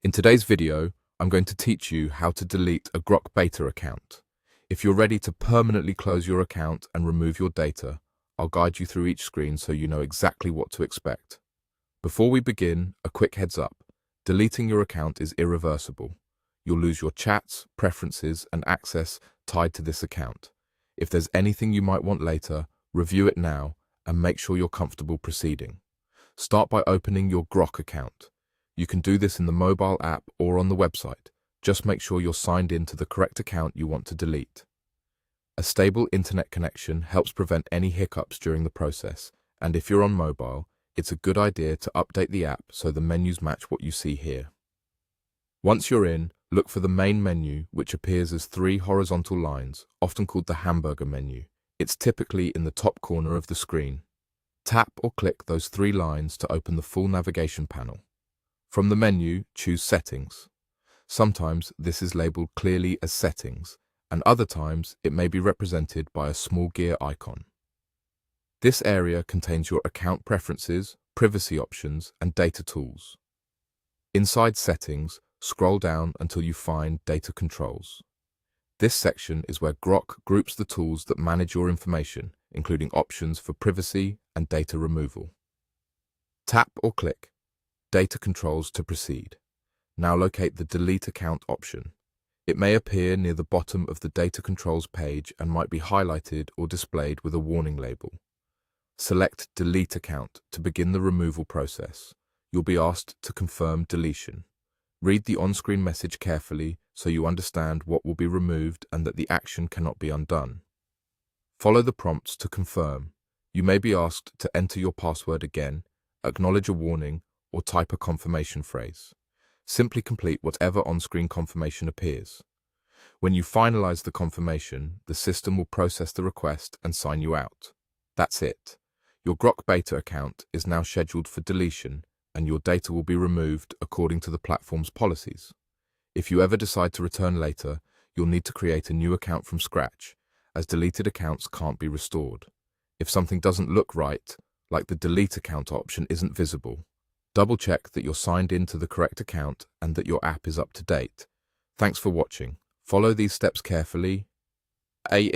In today's video, I'm going to teach you how to delete a Grok beta account. If you're ready to permanently close your account and remove your data, I'll guide you through each screen so you know exactly what to expect. Before we begin, a quick heads up. Deleting your account is irreversible. You'll lose your chats, preferences, and access tied to this account. If there's anything you might want later, review it now and make sure you're comfortable proceeding. Start by opening your Grok account. You can do this in the mobile app or on the website. Just make sure you're signed in to the correct account you want to delete. A stable internet connection helps prevent any hiccups during the process, and if you're on mobile, it's a good idea to update the app so the menus match what you see here. Once you're in, look for the main menu, which appears as three horizontal lines, often called the hamburger menu. It's typically in the top corner of the screen. Tap or click those three lines to open the full navigation panel. From the menu, choose Settings. Sometimes this is labeled clearly as Settings, and other times it may be represented by a small gear icon. This area contains your account preferences, privacy options, and data tools. Inside Settings, scroll down until you find Data Controls. This section is where Grok groups the tools that manage your information, including options for privacy and data removal. Tap or click Data Controls to proceed. Now locate the Delete Account option. It may appear near the bottom of the Data Controls page and might be highlighted or displayed with a warning label. Select Delete Account to begin the removal process. You'll be asked to confirm deletion. Read the on-screen message carefully so you understand what will be removed and that the action cannot be undone. Follow the prompts to confirm. You may be asked to enter your password again, acknowledge a warning, or type a confirmation phrase. Simply complete whatever on-screen confirmation appears. When you finalize the confirmation, the system will process the request and sign you out. That's it. Your Grok beta account is now scheduled for deletion, and your data will be removed according to the platform's policies. If you ever decide to return later, you'll need to create a new account from scratch, as deleted accounts can't be restored. If something doesn't look right, like the delete account option isn't visible, double-check that you're signed in to the correct account and that your app is up to date. Thanks for watching. Follow these steps carefully, and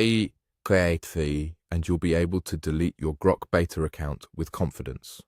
you'll be able to delete your Grok beta account with confidence.